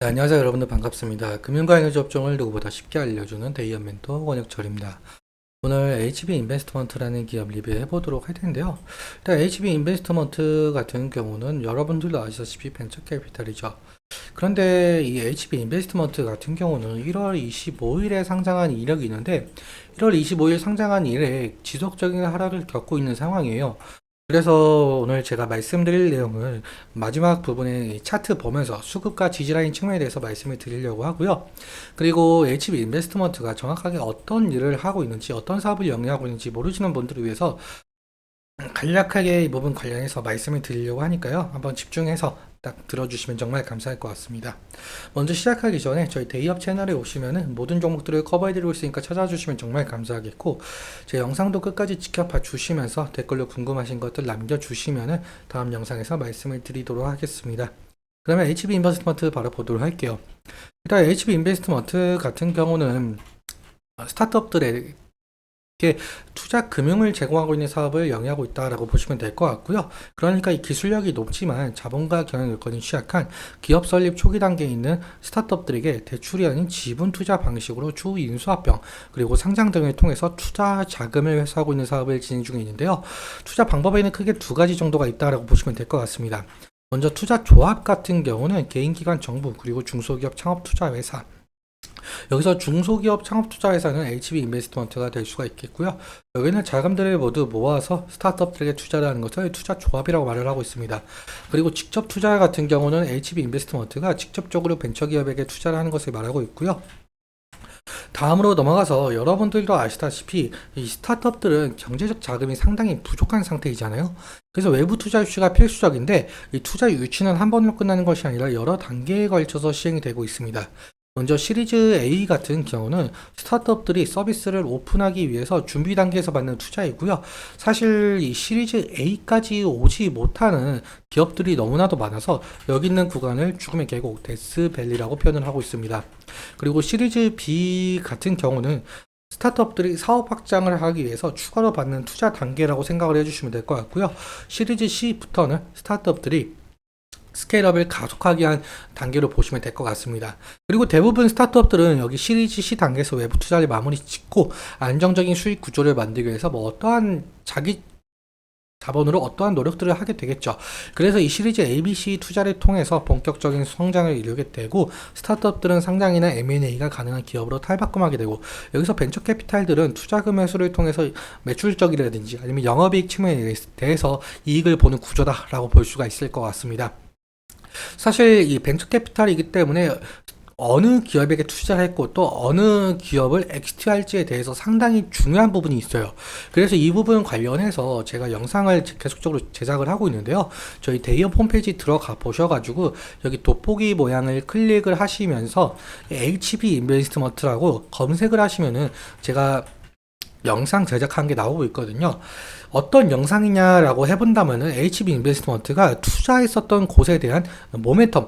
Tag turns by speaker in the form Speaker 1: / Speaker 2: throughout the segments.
Speaker 1: 네, 안녕하세요 여러분들 반갑습니다. 금융과 에너지 업종을 누구보다 쉽게 알려주는 데이업 멘토 권혁철입니다. 오늘 HB 인베스트먼트라는 기업 리뷰해 보도록 할 텐데요. 일단 HB 인베스트먼트 같은 경우는 여러분들도 아시다시피 벤처 캐피탈이죠. 그런데 이 HB 인베스트먼트 같은 경우는 1월 25일에 상장한 이력이 있는데 1월 25일 상장한 이래 지속적인 하락을 겪고 있는 상황이에요. 그래서 오늘 제가 말씀드릴 내용을 마지막 부분에 차트 보면서 수급과 지지라인 측면에 대해서 말씀을 드리려고 하고요. 그리고 HB 인베스트먼트가 정확하게 어떤 일을 하고 있는지, 어떤 사업을 영위하고 있는지 모르시는 분들을 위해서 간략하게 이 부분 관련해서 말씀을 드리려고 하니까요. 한번 집중해서 딱 들어주시면 정말 감사할 것 같습니다. 먼저 시작하기 전에 저희 데이업 채널에 오시면은 모든 종목들을 커버해드리고 있으니까 찾아주시면 정말 감사하겠고, 제 영상도 끝까지 지켜봐 주시면서 댓글로 궁금하신 것들 남겨주시면은 다음 영상에서 말씀을 드리도록 하겠습니다. 그러면 HB 인베스트먼트 바로 보도록 할게요. 일단 HB 인베스트먼트 같은 경우는 스타트업들의 투자 금융을 제공하고 있는 사업을 영위하고 있다라고 보시면 될 것 같고요. 그러니까 이 기술력이 높지만 자본과 경영 여건이 취약한 기업 설립 초기 단계에 있는 스타트업들에게 대출이 아닌 지분 투자 방식으로 주 인수합병 그리고 상장 등을 통해서 투자 자금을 회수하고 있는 사업을 진행 중에 있는데요. 투자 방법에는 크게 두 가지 정도가 있다라고 보시면 될 것 같습니다. 먼저 투자 조합 같은 경우는 개인기관 정부 그리고 중소기업 창업투자회사, 여기서 중소기업 창업투자회사는 HB 인베스트먼트가 될 수가 있겠고요. 여기는 자금들을 모두 모아서 스타트업들에게 투자를 하는 것을 투자조합이라고 말을 하고 있습니다. 그리고 직접 투자 같은 경우는 HB 인베스트먼트가 직접적으로 벤처기업에게 투자를 하는 것을 말하고 있고요. 다음으로 넘어가서 여러분들도 아시다시피 이 스타트업들은 경제적 자금이 상당히 부족한 상태이잖아요. 그래서 외부 투자 유치가 필수적인데 이 투자 유치는 한 번으로 끝나는 것이 아니라 여러 단계에 걸쳐서 시행이 되고 있습니다. 먼저 시리즈 A 같은 경우는 스타트업들이 서비스를 오픈하기 위해서 준비 단계에서 받는 투자이고요. 사실 이 시리즈 A까지 오지 못하는 기업들이 너무나도 많아서 여기 있는 구간을 죽음의 계곡, 데스밸리라고 표현을 하고 있습니다. 그리고 시리즈 B 같은 경우는 스타트업들이 사업 확장을 하기 위해서 추가로 받는 투자 단계라고 생각을 해주시면 될 것 같고요. 시리즈 C부터는 스타트업들이 스케일업을 가속하게 한 단계로 보시면 될 것 같습니다. 그리고 대부분 스타트업들은 여기 시리즈 C 단계에서 외부 투자를 마무리 짓고 안정적인 수익 구조를 만들기 위해서 어떠한 자기 자본으로 어떠한 노력들을 하게 되겠죠. 그래서 이 시리즈 ABC 투자를 통해서 본격적인 성장을 이루게 되고 스타트업들은 상장이나 M&A가 가능한 기업으로 탈바꿈하게 되고, 여기서 벤처 캐피탈들은 투자금 회수를 통해서 매출적이라든지 아니면 영업이익 측면에 대해서 이익을 보는 구조다라고 볼 수가 있을 것 같습니다. 사실 이 벤처 캐피탈이기 때문에 어느 기업에게 투자를 했고 또 어느 기업을 엑시트할지에 대해서 상당히 중요한 부분이 있어요. 그래서 이 부분 관련해서 제가 영상을 계속적으로 제작을 하고 있는데요. 저희 데이업 홈페이지 들어가 보셔가지고 여기 돋보기 모양을 클릭을 하시면서 HB 인베스트먼트라고 검색을 하시면은 제가 영상 제작한 게 나오고 있거든요. 어떤 영상이냐라고 해본다면은 HB 인베스트먼트가 투자했었던 곳에 대한 모멘텀,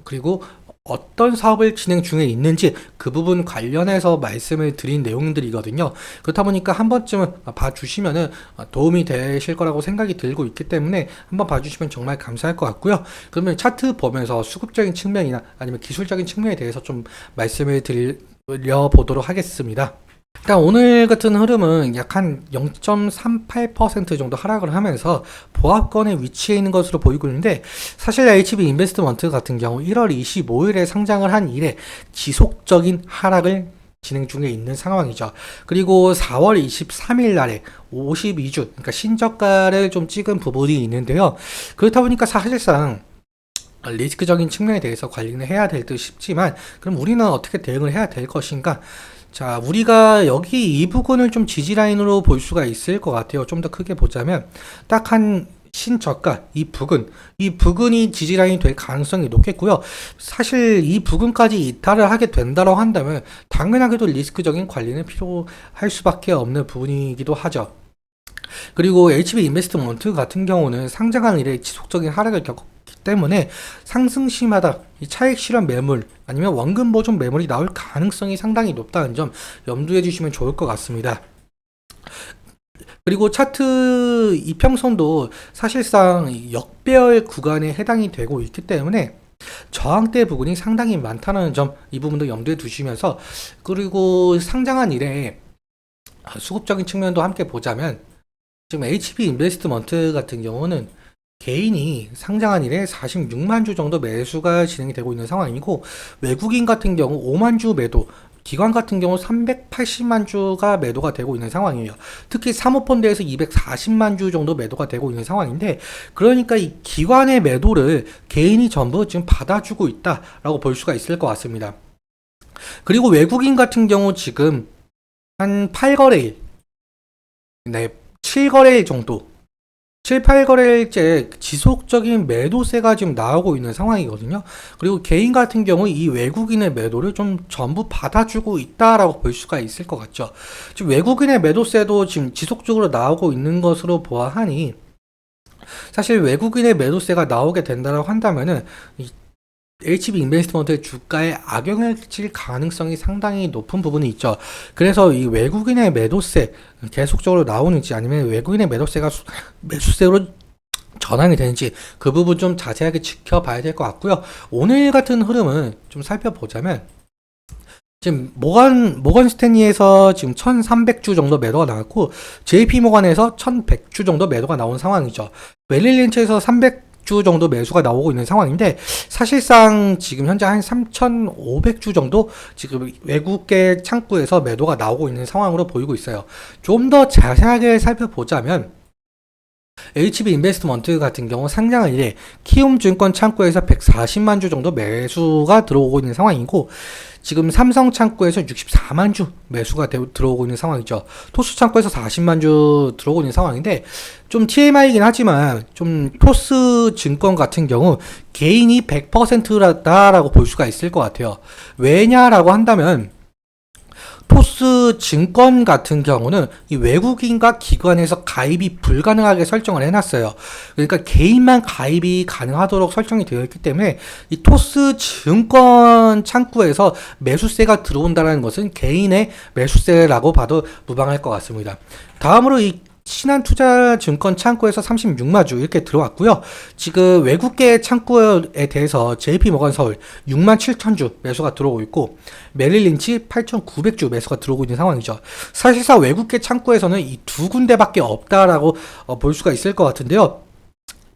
Speaker 1: 그리고 어떤 사업을 진행 중에 있는지 그 부분 관련해서 말씀을 드린 내용들이거든요. 그렇다 보니까 한 번쯤은 봐주시면은 도움이 되실 거라고 생각이 들고 있기 때문에 한번 봐주시면 정말 감사할 것 같고요. 그러면 차트 보면서 수급적인 측면이나 아니면 기술적인 측면에 대해서 좀 말씀을 드려보도록 하겠습니다. 일단 오늘 같은 흐름은 약 한 0.38% 정도 하락을 하면서 보합권에 위치해 있는 것으로 보이고 있는데, 사실 HB 인베스트먼트 같은 경우 1월 25일에 상장을 한 이래 지속적인 하락을 진행 중에 있는 상황이죠. 그리고 4월 23일 날에 52주, 그러니까 신저가를 좀 찍은 부분이 있는데요. 그렇다 보니까 사실상 리스크적인 측면에 대해서 관리는 해야 될 듯 싶지만, 그럼 우리는 어떻게 대응을 해야 될 것인가? 자, 우리가 여기 이 부분을 좀 지지라인으로 볼 수가 있을 것 같아요. 좀 더 크게 보자면 딱 한 신저가 이 부근이 지지라인이 될 가능성이 높겠고요. 사실 이 부근까지 이탈을 하게 된다고 한다면 당연하게도 리스크적인 관리는 필요할 수밖에 없는 부분이기도 하죠. 그리고 HB 인베스트먼트 같은 경우는 상장한 이래 지속적인 하락을 겪었기 때문에 상승시마다 이 차익 실현 매물 아니면 원금 보존 매물이 나올 가능성이 상당히 높다는 점 염두해 주시면 좋을 것 같습니다. 그리고 차트 이평선도 사실상 역배열 구간에 해당이 되고 있기 때문에 저항대 부분이 상당히 많다는 점, 이 부분도 염두에 두시면서, 그리고 상장한 이래 수급적인 측면도 함께 보자면, 지금 HB 인베스트먼트 같은 경우는 개인이 상장한 이래 46만 주 정도 매수가 진행이 되고 있는 상황이고, 외국인 같은 경우 5만 주 매도, 기관 같은 경우 380만 주가 매도가 되고 있는 상황이에요. 특히 사모펀드에서 240만 주 정도 매도가 되고 있는 상황인데, 그러니까 이 기관의 매도를 개인이 전부 지금 받아주고 있다라고 볼 수가 있을 것 같습니다. 그리고 외국인 같은 경우 지금 한 8거래일, 네, 7거래일 정도, 7, 8거래일째 지속적인 매도세가 지금 나오고 있는 상황이거든요. 그리고 개인 같은 경우 이 외국인의 매도를 좀 전부 받아주고 있다라고 볼 수가 있을 것 같죠. 지금 외국인의 매도세도 지금 지속적으로 나오고 있는 것으로 보아하니, 사실 외국인의 매도세가 나오게 된다고 한다면은 이 HB 인베스트먼트의 주가에 악영향을 끼칠 가능성이 상당히 높은 부분이 있죠. 그래서 이 외국인의 매도세 계속적으로 나오는지, 아니면 외국인의 매도세가 매수세로 전환이 되는지, 그 부분 좀 자세하게 지켜봐야 될 것 같고요. 오늘 같은 흐름은 좀 살펴보자면, 지금 모건 스탠리에서 지금 1300주 정도 매도가 나왔고, JP 모건에서 1100주 정도 매도가 나온 상황이죠. 멜릴린치에서 300주 정도 매수가 나오고 있는 상황인데, 사실상 지금 현재 한 3,500주 정도 지금 외국계 창구에서 매도가 나오고 있는 상황으로 보이고 있어요. 좀 더 자세하게 살펴보자면, HB 인베스트먼트 같은 경우 상장한 이래 키움증권 창구에서 140만 주 정도 매수가 들어오고 있는 상황이고, 지금 삼성 창구에서 64만 주 매수가 들어오고 있는 상황이죠. 토스 창구에서 40만 주 들어오고 있는 상황인데, 좀 TMI이긴 하지만 좀 토스 증권 같은 경우 개인이 100%다라고 볼 수가 있을 것 같아요. 왜냐라고 한다면, 토스 증권 같은 경우는 이 외국인과 기관에서 가입이 불가능하게 설정을 해놨어요. 그러니까 개인만 가입이 가능하도록 설정이 되어 있기 때문에, 이 토스 증권 창구에서 매수세가 들어온다는 것은 개인의 매수세라고 봐도 무방할 것 같습니다. 다음으로 이 신한투자증권 창구에서 36만 주 이렇게 들어왔고요. 지금 외국계 창구에 대해서 JP모건 서울 6만 7천 주 매수가 들어오고 있고, 메릴린치 8,900주 매수가 들어오고 있는 상황이죠. 사실상 외국계 창구에서는 이 두 군데밖에 없다라고 볼 수가 있을 것 같은데요.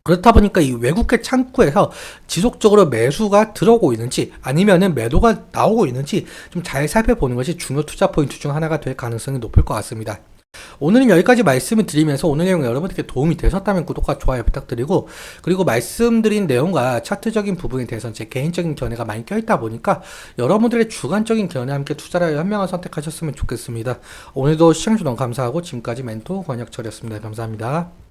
Speaker 1: 그렇다 보니까 이 외국계 창구에서 지속적으로 매수가 들어오고 있는지, 아니면은 매도가 나오고 있는지 좀 잘 살펴보는 것이 중요 투자 포인트 중 하나가 될 가능성이 높을 것 같습니다. 오늘은 여기까지 말씀을 드리면서, 오늘 내용 여러분들께 도움이 되셨다면 구독과 좋아요 부탁드리고, 그리고 말씀드린 내용과 차트적인 부분에 대해서는 제 개인적인 견해가 많이 껴있다 보니까 여러분들의 주관적인 견해와 함께 투자를 하여 현명한 선택하셨으면 좋겠습니다. 오늘도 시청해주셔서 너무 감사하고, 지금까지 멘토 권혁철이었습니다. 감사합니다.